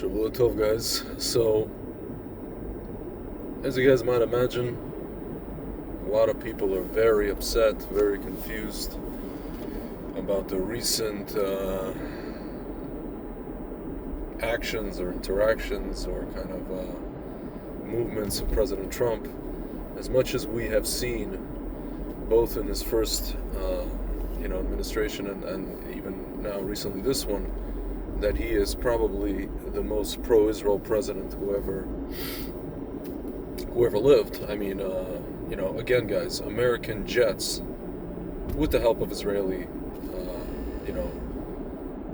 Shavua Tov, guys. So, as you guys might imagine, a lot of people are very upset, very confused about the recent actions or interactions or kind of movements of President Trump. As much as we have seen, both in his first administration and even now recently this one, that he is probably the most pro-Israel president who ever lived. I mean, again, guys, American jets, with the help of Israeli,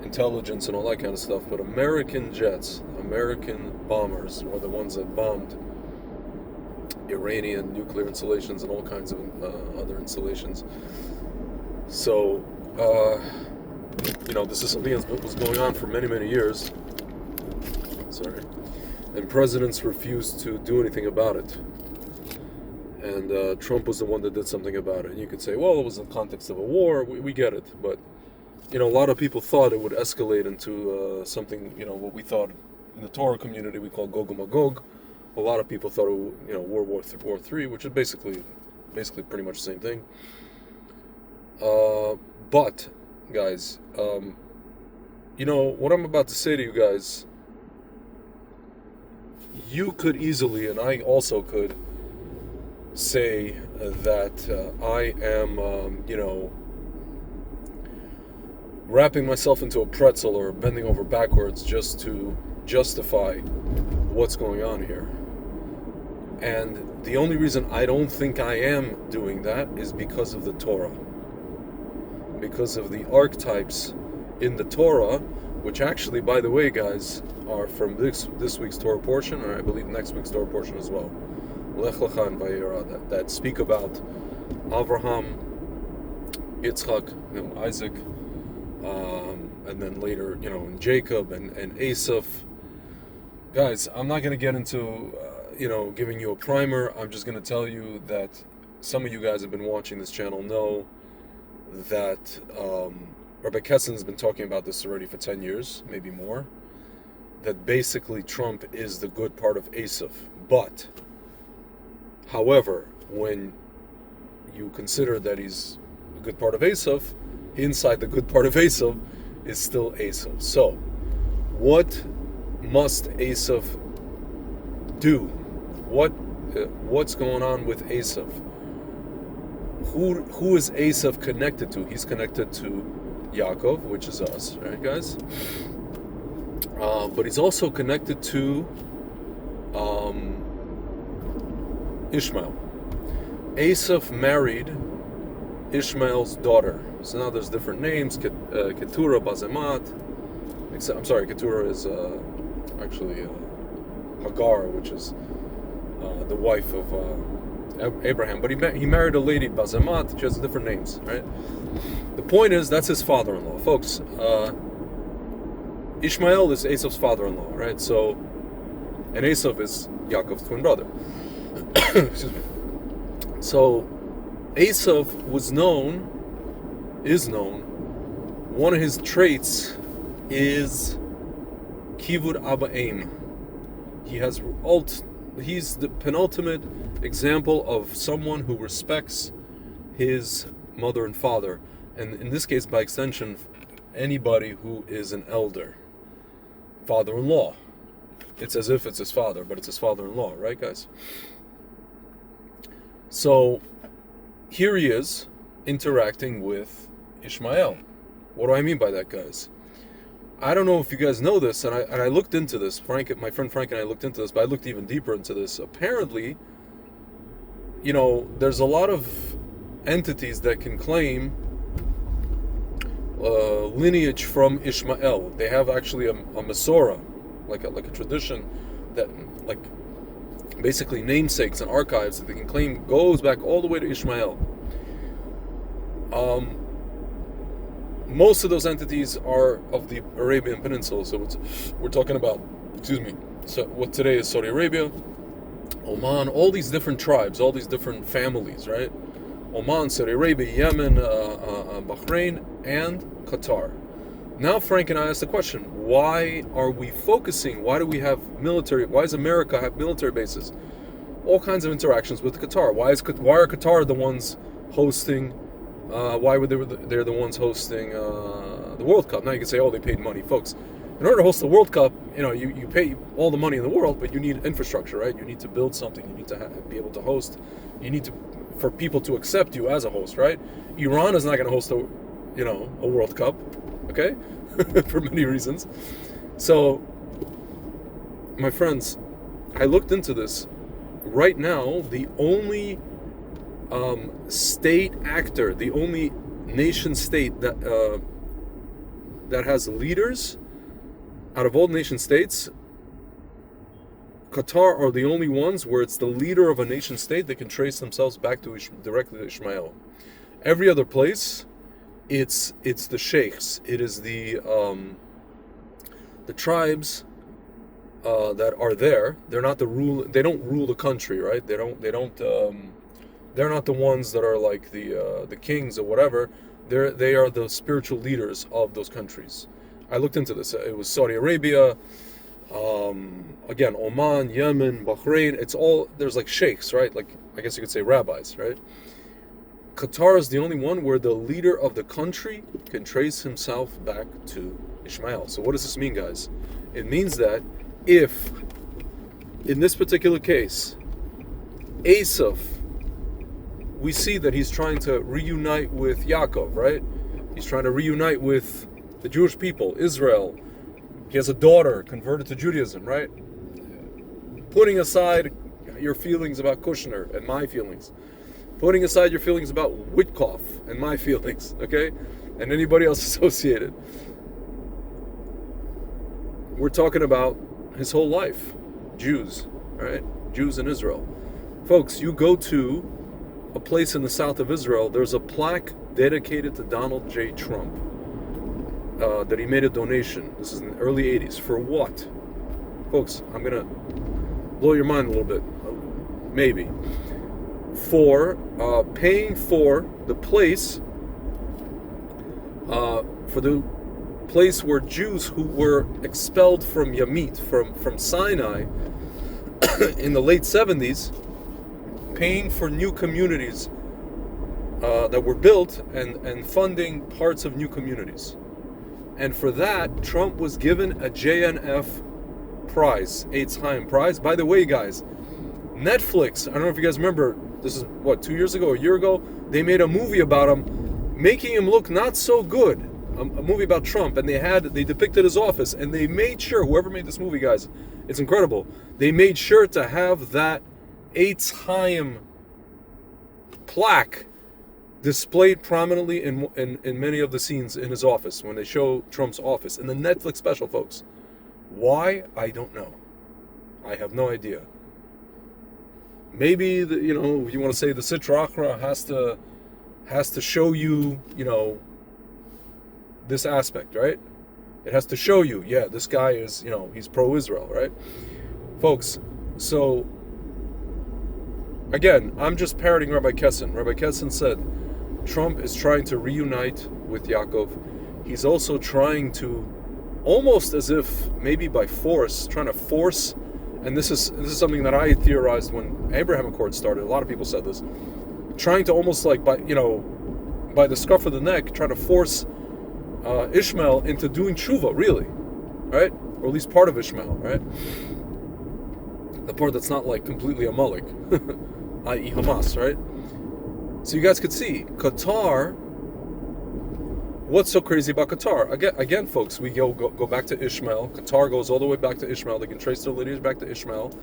intelligence and all that kind of stuff, but American jets, American bombers were the ones that bombed Iranian nuclear installations and all kinds of other installations. So, this is something that was going on for many, many years. Sorry. And presidents refused to do anything about it. And Trump was the one that did something about it. And you could say, well, it was in the context of a war. We get it. But, a lot of people thought it would escalate into something, what we thought in the Torah community we call Gog and Magog. A lot of people thought it would, World War III, which is basically pretty much the same thing. But, guys, what I'm about to say to you guys, you could easily, and I also could, say that I am, wrapping myself into a pretzel or bending over backwards just to justify what's going on here. And the only reason I don't think I am doing that is because of the Torah. Because of the archetypes in the Torah, which actually, by the way, guys, are from this week's Torah portion, or I believe next week's Torah portion as well. Lech Lecha and Vayera, that speak about Avraham, Yitzchak, Isaac, and then later, in Jacob and Asaph. Guys, I'm not going to get into, giving you a primer. I'm just going to tell you that some of you guys have been watching this channel know that Rabbi Kessin has been talking about this already for 10 years, maybe more, that basically Trump is the good part of Asaph. But, however, when you consider that he's a good part of Asaph, inside the good part of Asaph is still Asaph. So, what must Asaph do? What's going on with Asaph? Who is Asaph connected to? He's connected to Yaakov, which is us, right, guys? But he's also connected to Ishmael. Asaph married Ishmael's daughter. So now there's different names, Keturah, Bazemat. Keturah is actually Hagar, which is the wife of Abraham. But he married a lady, Bazemat. She has different names, right? The point is, that's his father-in-law. Folks, Ishmael is Asaph's father-in-law, right? So, and Asaph is Yaakov's twin brother. Excuse me. So, Asaph is known, one of his traits is Kivud Abba Aim. He's the penultimate example of someone who respects his mother and father. And in this case, by extension, anybody who is an elder. Father-in-law. It's as if it's his father, but it's his father-in-law, right, guys? So, here he is, interacting with Ishmael. What do I mean by that, guys? I don't know if you guys know this, and I looked into this. My friend Frank and I looked into this, but I looked even deeper into this. Apparently, there's a lot of entities that can claim lineage from Ishmael. They have actually a Masorah, like a tradition that, like, basically namesakes and archives that they can claim goes back all the way to Ishmael. Most of those entities are of the Arabian Peninsula, so we're talking about, so what today is Saudi Arabia, Oman, all these different tribes, all these different families, right? Oman, Saudi Arabia, Yemen, Bahrain, and Qatar. Now Frank and I asked the question, why are we focusing? Why do we have military? Why does America have military bases? All kinds of interactions with Qatar. Why are Qatar the ones hosting? Why were they're the ones hosting the World Cup? Now you can say, oh, they paid money, folks. In order to host the World Cup, you pay all the money in the world, but you need infrastructure, right? You need to build something. You need to be able to host. You need for people to accept you as a host, right? Iran is not going to host a World Cup, okay, for many reasons. So, my friends, I looked into this. Right now, the only state actor, the only nation state that has leaders out of all nation states, Qatar are the only ones where it's the leader of a nation state that can trace themselves back to directly to Ishmael. Every other place, it's the sheikhs. It is the tribes that are there. They're not the rule. They don't rule the country, right? They don't. They're not the ones that are like the kings or whatever. They are the spiritual leaders of those countries. I looked into this. It was Saudi Arabia, again Oman, Yemen, Bahrain. It's all, there's like sheikhs, right? Like, I guess you could say rabbis, right? Qatar is the only one where the leader of the country can trace himself back to Ishmael. So what does this mean, guys? It means that if, in this particular case, Asaph, we see that he's trying to reunite with Yaakov, right? He's trying to reunite with the Jewish people, Israel. He has a daughter converted to Judaism, right? Putting aside your feelings about Kushner and my feelings. Putting aside your feelings about Witkoff and my feelings, okay? And anybody else associated. We're talking about his whole life. Jews, right? Jews in Israel. Folks, you go to a place in the south of Israel, there's a plaque dedicated to Donald J. Trump. That he made a donation. This is in the early 80s. For what? Folks, I'm going to blow your mind a little bit. Maybe. For paying for the place, where Jews who were expelled from Yamit, from Sinai, in the late 70s, paying for new communities that were built and funding parts of new communities. And for that, Trump was given a JNF prize, Eitz Chaim prize. By the way, guys, Netflix, I don't know if you guys remember, this is, 2 years ago, a year ago, they made a movie about him, making him look not so good. A movie about Trump, and they depicted his office, and they made sure, whoever made this movie, guys, it's incredible, they made sure to have that Eitz Chaim plaque displayed prominently in many of the scenes in his office when they show Trump's office in the Netflix special, folks. Why? I don't know. I have no idea. Maybe you want to say the Sitra Achra has to show you, this aspect, right? It has to show you, yeah, this guy is, he's pro-Israel, right? Folks, so again, I'm just parroting Rabbi Kessin. Rabbi Kessin said, Trump is trying to reunite with Yaakov. He's also trying to, almost as if maybe by force, trying to force, and this is something that I theorized when Abraham Accord started. A lot of people said this, trying to almost like by the scruff of the neck, trying to force Ishmael into doing tshuva, really, right? Or at least part of Ishmael, right? The part that's not like completely Amalek, i.e. Hamas, right? So you guys could see, Qatar, what's so crazy about Qatar? Again, folks, we go back to Ishmael. Qatar goes all the way back to Ishmael. They can trace their lineage back to Ishmael.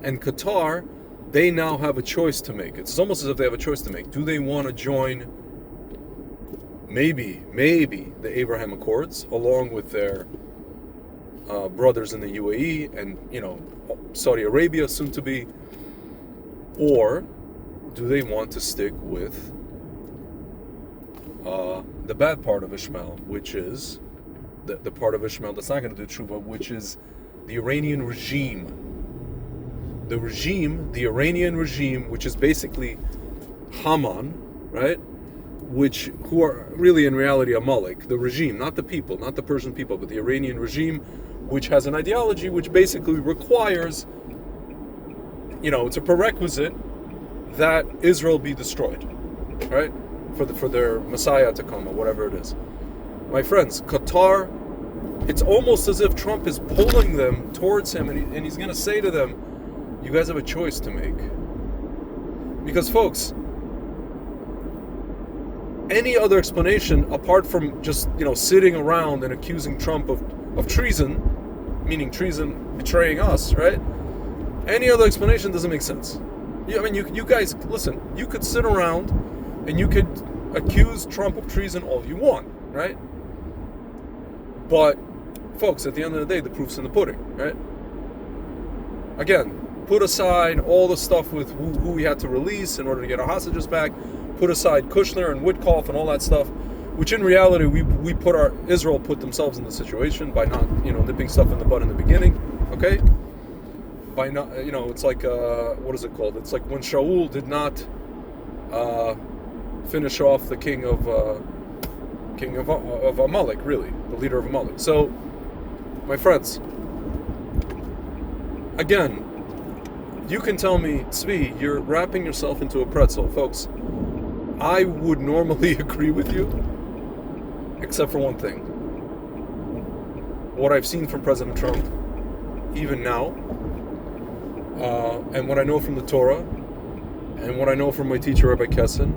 And Qatar, they now have a choice to make. It's almost as if they have a choice to make. Do they want to join maybe the Abraham Accords, along with their brothers in the UAE and, Saudi Arabia soon to be, or do they want to stick with the bad part of Ishmael, which is the part of Ishmael that's not going to do tshuva, which is the Iranian regime. The Iranian regime, which is basically Haman, right? who are really in reality Amalek, the regime, not the people, not the Persian people, but the Iranian regime, which has an ideology which basically requires, it's a prerequisite that Israel be destroyed, right? For their Messiah to come, or whatever it is. My friends, Qatar, it's almost as if Trump is pulling them towards him, and he's going to say to them, you guys have a choice to make. Because, folks, any other explanation apart from just, sitting around and accusing Trump of treason, meaning treason, betraying us, right? Any other explanation doesn't make sense. You guys, listen, you could sit around and you could accuse Trump of treason all you want, right? But, folks, at the end of the day, the proof's in the pudding, right? Again, put aside all the stuff with who we had to release in order to get our hostages back. Put aside Kushner and Witkoff and all that stuff, which in reality Israel put themselves in the situation by not nipping stuff in the bud in the beginning. Okay, by not it's like what is it called? It's like when Shaul did not finish off the king of Amalek, really, the leader of Amalek. So, my friends, again, you can tell me, Tzvi, you're wrapping yourself into a pretzel, folks. I would normally agree with you, except for one thing. What I've seen from President Trump, even now, and what I know from the Torah, and what I know from my teacher, Rabbi Kessin,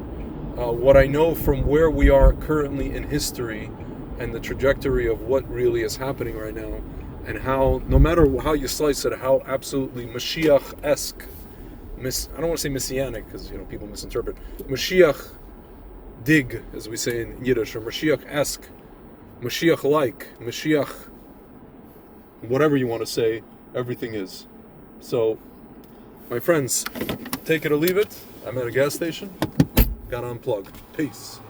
what I know from where we are currently in history, and the trajectory of what really is happening right now, and how, no matter how you slice it, how absolutely Mashiach-esque, I don't want to say messianic because people misinterpret. Mashiach dig, as we say in Yiddish, or Mashiach-esque, Mashiach-like, Mashiach, whatever you want to say, everything is. So, my friends, take it or leave it. I'm at a gas station. Gotta unplug. Peace.